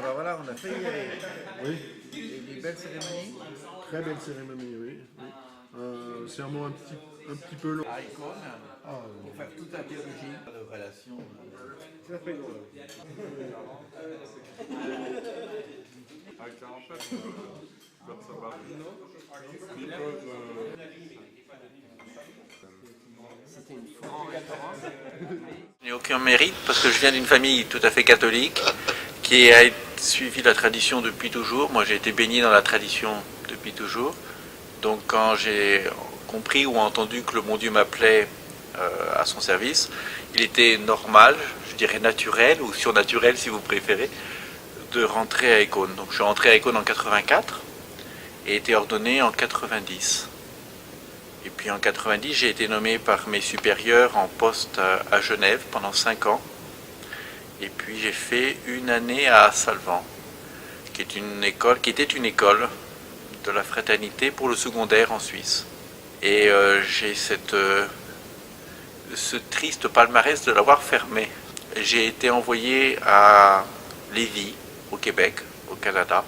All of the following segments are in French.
Ah bah voilà, on a failli y aller. Oui, Et des belles cérémonies. très belle cérémonie, oui. Oui. Serment un petit peu long. À Icône, Ah, pour faire toute la théologie. De relation. ça fait long. Je n'ai aucun mérite parce que je viens d'une famille tout à fait catholique qui a suivi la tradition depuis toujours. Moi j'ai été baigné dans la tradition depuis toujours. Donc quand j'ai compris ou entendu que le bon Dieu m'appelait à son service, il était normal, je dirais naturel ou surnaturel si vous préférez, de rentrer à Icône. Donc je suis rentré à Icône en 84 et été ordonné en 90. Et puis en 90, j'ai été nommé par mes supérieurs en poste à Genève pendant 5 ans. Et puis j'ai fait une année à Salvan, qui était une école de la fraternité pour le secondaire en Suisse. Et j'ai ce triste palmarès de l'avoir fermé. J'ai été envoyé à Lévis, au Québec, au Canada,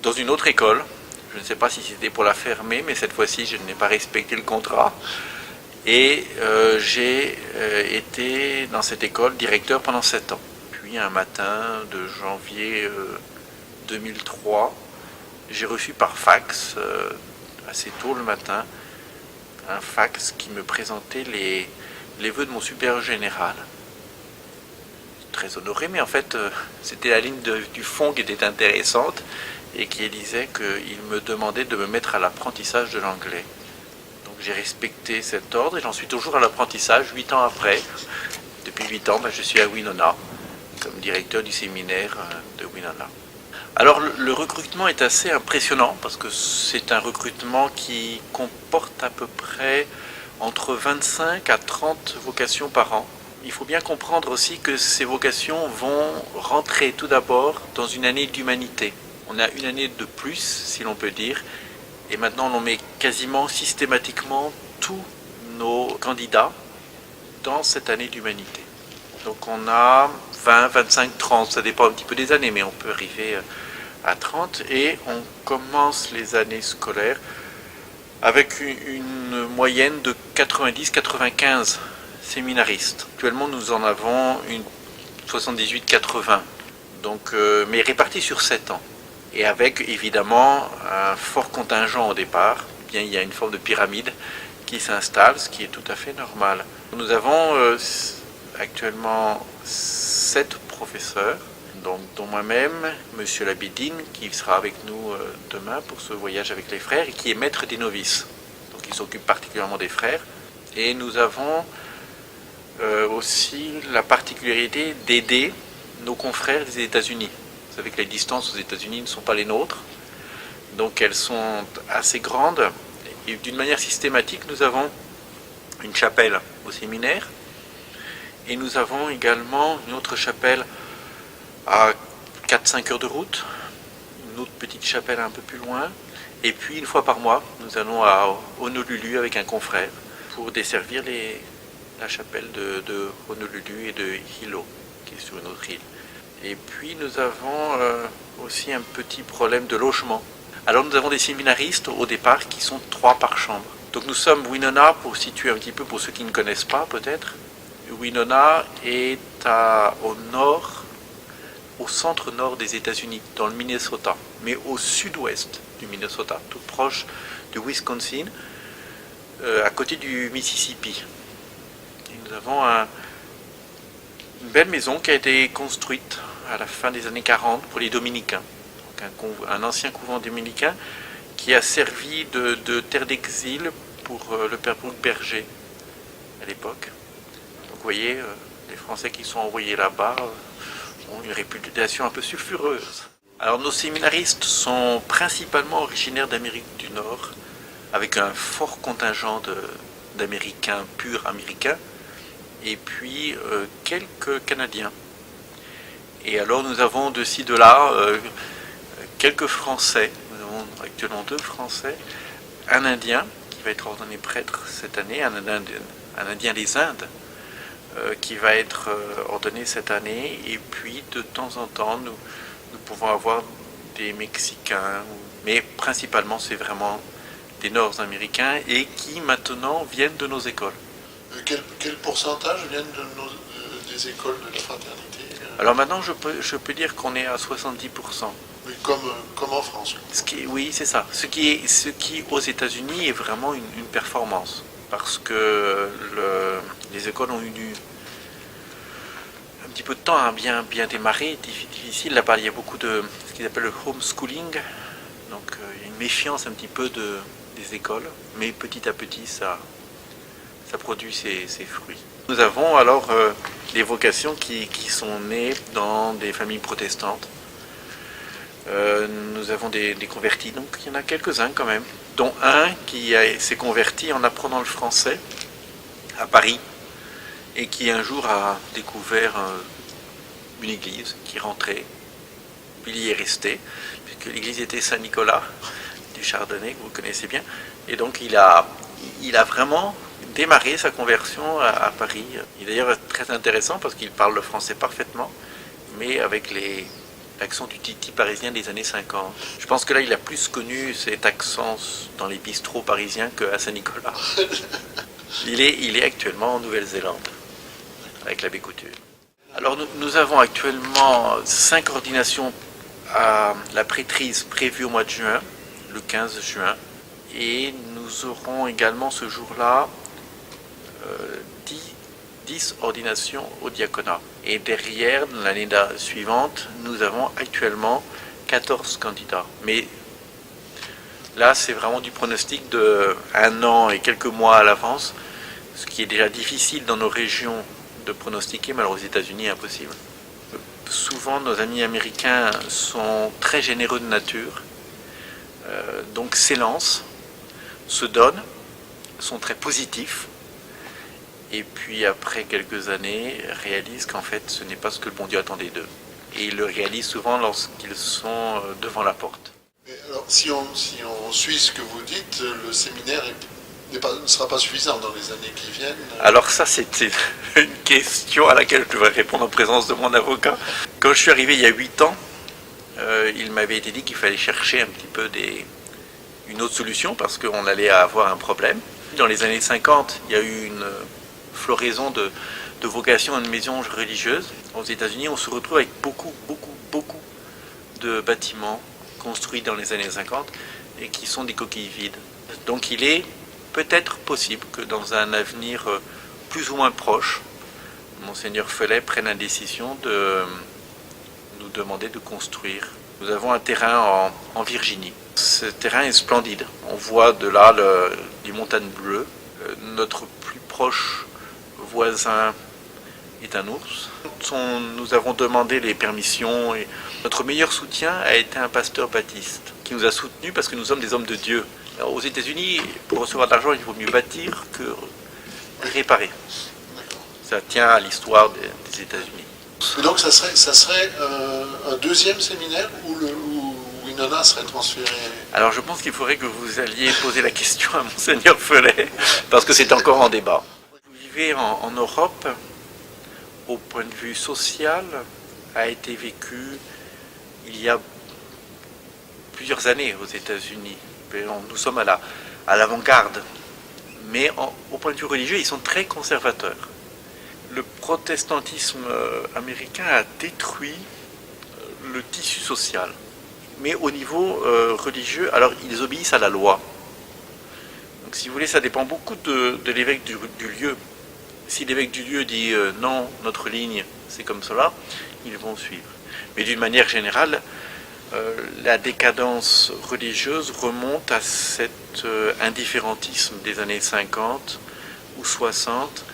dans une autre école. Je ne sais pas si c'était pour la fermer, mais cette fois-ci, je n'ai pas respecté le contrat. Et j'ai été dans cette école directeur pendant 7 ans. Puis un matin de janvier 2003, j'ai reçu par fax, assez tôt le matin, un fax qui me présentait les vœux de mon supérieur général. Très honoré, mais en fait, c'était la ligne du fond qui était intéressante et qui disait qu'il me demandait de me mettre à l'apprentissage de l'anglais. Donc j'ai respecté cet ordre et j'en suis toujours à l'apprentissage 8 ans après. Depuis 8 ans, je suis à Winona, comme directeur du séminaire de Winona. Alors le recrutement est assez impressionnant parce que c'est un recrutement qui comporte à peu près entre 25 à 30 vocations par an. Il faut bien comprendre aussi que ces vocations vont rentrer tout d'abord dans une année d'humanité. On a une année de plus, si l'on peut dire, et maintenant on met quasiment systématiquement tous nos candidats dans cette année d'humanité. Donc on a 20, 25, 30, ça dépend un petit peu des années, mais on peut arriver à 30 et on commence les années scolaires avec une moyenne de 90-95 séminaristes. Actuellement nous en avons une 78-80, donc, mais répartis sur 7 ans. Et avec évidemment un fort contingent au départ, bien, il y a une forme de pyramide qui s'installe, ce qui est tout à fait normal. Nous avons actuellement 7 professeurs, donc, dont moi-même, M. Labidine, qui sera avec nous demain pour ce voyage avec les frères, et qui est maître des novices. Donc il s'occupe particulièrement des frères. Et nous avons aussi la particularité d'aider nos confrères des États-Unis. Vous savez que les distances aux États-Unis ne sont pas les nôtres, donc elles sont assez grandes. Et d'une manière systématique, nous avons une chapelle au séminaire, et nous avons également une autre chapelle à 4-5 heures de route, une autre petite chapelle un peu plus loin, et puis une fois par mois, nous allons à Honolulu avec un confrère pour desservir la chapelle de Honolulu et de Hilo, qui est sur une autre île. Et puis nous avons aussi un petit problème de logement. Alors nous avons des séminaristes au départ qui sont 3 par chambre. Donc nous sommes Winona, pour situer un petit peu pour ceux qui ne connaissent pas peut-être. Winona est au nord, au centre-nord des États-Unis, dans le Minnesota, mais au sud-ouest du Minnesota, tout proche du Wisconsin, à côté du Mississippi. Et nous avons une belle maison qui a été construite à la fin des années 40 pour les dominicains. Donc un ancien couvent dominicain qui a servi de terre d'exil pour le père Brooke Berger à l'époque. Donc vous voyez, les Français qui sont envoyés là-bas ont une réputation un peu sulfureuse. Alors nos séminaristes sont principalement originaires d'Amérique du Nord, avec un fort contingent d'Américains purs américains, et puis quelques Canadiens. Et alors nous avons de ci, de là, quelques Français. Nous avons actuellement 2 Français, un Indien qui va être ordonné prêtre cette année, un Indien des Indes qui va être ordonné cette année, et puis de temps en temps nous pouvons avoir des Mexicains, mais principalement c'est vraiment des Nord-Américains et qui maintenant viennent de nos écoles. Quel pourcentage viennent des écoles de la fraternité? Alors maintenant, je peux dire qu'on est à 70%. Oui, comme en France. Oui, c'est ça. Ce qui aux États-Unis est vraiment une performance. Parce que les écoles ont eu un petit peu de temps à bien démarrer, difficile. Là-bas, il y a beaucoup de ce qu'ils appellent le homeschooling. Donc il y a une méfiance un petit peu des écoles. Mais petit à petit, ça produit ses fruits. Nous avons alors des vocations qui sont nées dans des familles protestantes. Nous avons des convertis, donc il y en a quelques-uns quand même, dont un qui s'est converti en apprenant le français à Paris et qui un jour a découvert une église qui rentrait, puis il y est resté, puisque l'église était Saint-Nicolas du Chardonnay, que vous connaissez bien, et donc il a vraiment démarré sa conversion à Paris. Il est d'ailleurs très intéressant parce qu'il parle le français parfaitement, mais avec l'accent du titi parisien des années 50. Je pense que là, il a plus connu cet accent dans les bistrots parisiens qu'à Saint-Nicolas. Il est actuellement en Nouvelle-Zélande, avec l'abbé Couture. Alors, nous avons actuellement 5 ordinations à la prêtrise prévues au mois de juin, le 15 juin. Et nous aurons également ce jour-là 10 ordinations au diaconat. Et derrière, l'année suivante, nous avons actuellement 14 candidats. Mais là, c'est vraiment du pronostic de 1 an et quelques mois à l'avance, ce qui est déjà difficile dans nos régions de pronostiquer, mais alors aux États-Unis, impossible. Souvent, nos amis américains sont très généreux de nature, donc s'élancent, se donnent, sont très positifs, et puis après quelques années réalisent qu'en fait ce n'est pas ce que le bon Dieu attendait d'eux. Et ils le réalisent souvent lorsqu'ils sont devant la porte. Mais alors si on suit ce que vous dites, le séminaire ne sera pas suffisant dans les années qui viennent. Alors ça, c'était une question à laquelle je devrais répondre en présence de mon avocat. Quand je suis arrivé il y a 8 ans, il m'avait été dit qu'il fallait chercher un petit peu une autre solution parce qu'on allait avoir un problème. Dans les années 50, il y a eu une floraison de vocations de maisons religieuses. Aux États-Unis, on se retrouve avec beaucoup de bâtiments construits dans les années 50 et qui sont des coquilles vides. Donc il est peut-être possible que dans un avenir plus ou moins proche, Monseigneur Felet prenne la décision de nous demander de construire. Nous avons un terrain en Virginie. Ce terrain est splendide. On voit de là les montagnes bleues. Notre plus proche voisin est un ours. Nous avons demandé les permissions et notre meilleur soutien a été un pasteur baptiste qui nous a soutenus parce que nous sommes des hommes de Dieu. Alors, aux États-Unis, pour recevoir de l'argent, il vaut mieux bâtir que réparer. Ça tient à l'histoire des États-Unis. Et donc ça serait un deuxième séminaire où Winona serait transférée. Alors je pense qu'il faudrait que vous alliez poser la question à Monseigneur Felet, parce que c'est encore en débat. Vous vivez en Europe, au point de vue social, a été vécu il y a plusieurs années aux États-Unis. Nous sommes à l'avant-garde. Mais au point de vue religieux, ils sont très conservateurs. Le protestantisme américain a détruit le tissu social. Mais au niveau religieux, alors ils obéissent à la loi. Donc si vous voulez, ça dépend beaucoup de l'évêque du lieu. Si l'évêque du lieu dit non, notre ligne, c'est comme cela, ils vont suivre. Mais d'une manière générale, la décadence religieuse remonte à cet indifférentisme des années 50 ou 60.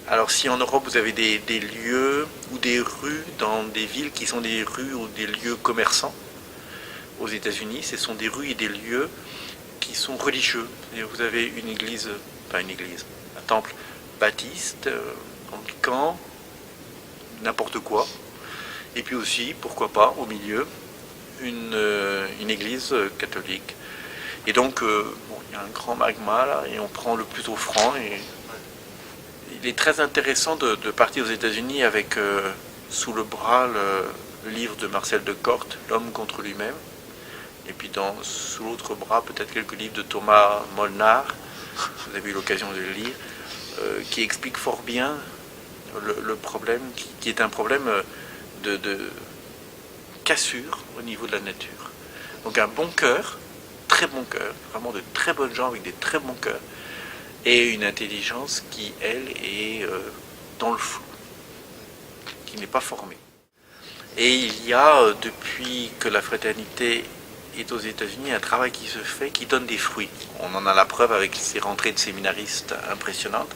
Alors si en Europe vous avez des lieux ou des rues dans des villes qui sont des rues ou des lieux commerçants, aux États-Unis, ce sont des rues et des lieux qui sont religieux. Et vous avez un temple baptiste, anglican, n'importe quoi. Et puis aussi, pourquoi pas, au milieu, une église catholique. Et donc, il y a un grand magma là, et on prend le plus offrant. Et il est très intéressant de partir aux États-Unis avec sous le bras le livre de Marcel de Corte, L'homme contre lui-même. Et puis sous l'autre bras, peut-être quelques livres de Thomas Molnar, vous avez eu l'occasion de le lire, qui explique fort bien le problème, qui est un problème de cassure au niveau de la nature. Donc un bon cœur, très bon cœur, vraiment de très bonnes gens avec des très bons cœurs, et une intelligence qui, elle, est dans le flou, qui n'est pas formée. Et il y a, depuis que la fraternité est aux États-Unis, un travail qui se fait, qui donne des fruits. On en a la preuve avec ces rentrées de séminaristes impressionnantes.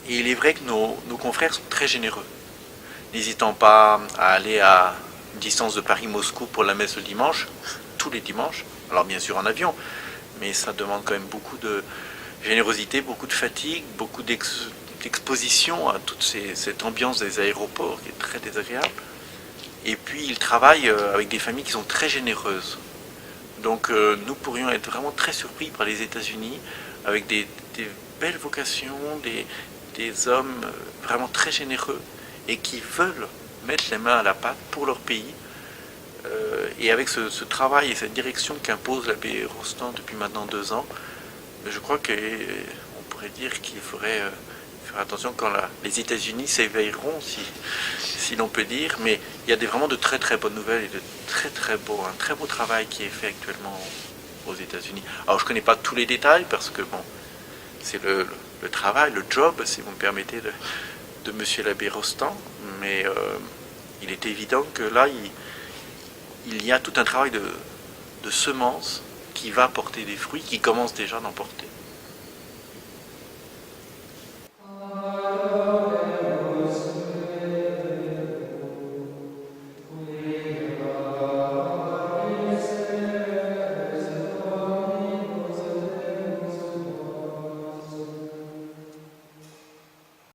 Et il est vrai que nos confrères sont très généreux, n'hésitant pas à aller à une distance de Paris-Moscou pour la messe le dimanche, tous les dimanches, alors bien sûr en avion, mais ça demande quand même beaucoup de générosité, beaucoup de fatigue, beaucoup d'exposition à toute cette ambiance des aéroports qui est très désagréable. Et puis ils travaillent avec des familles qui sont très généreuses. Donc nous pourrions être vraiment très surpris par les États-Unis avec des belles vocations, des hommes vraiment très généreux et qui veulent mettre les mains à la pâte pour leur pays. Et avec ce travail et cette direction qu'impose l'abbé Rostand depuis maintenant 2 ans, je crois qu'on pourrait dire qu'il faudrait faire attention quand les États-Unis s'éveilleront, si l'on peut dire. Mais il y a vraiment de très très bonnes nouvelles et de un très beau travail qui est fait actuellement aux États-Unis. Alors je ne connais pas tous les détails parce que bon, c'est le travail, le job, si vous me permettez, de monsieur l'abbé Rostand, mais il est évident que là, il y a tout un travail de semence qui va porter des fruits, qui commence déjà d'en porter.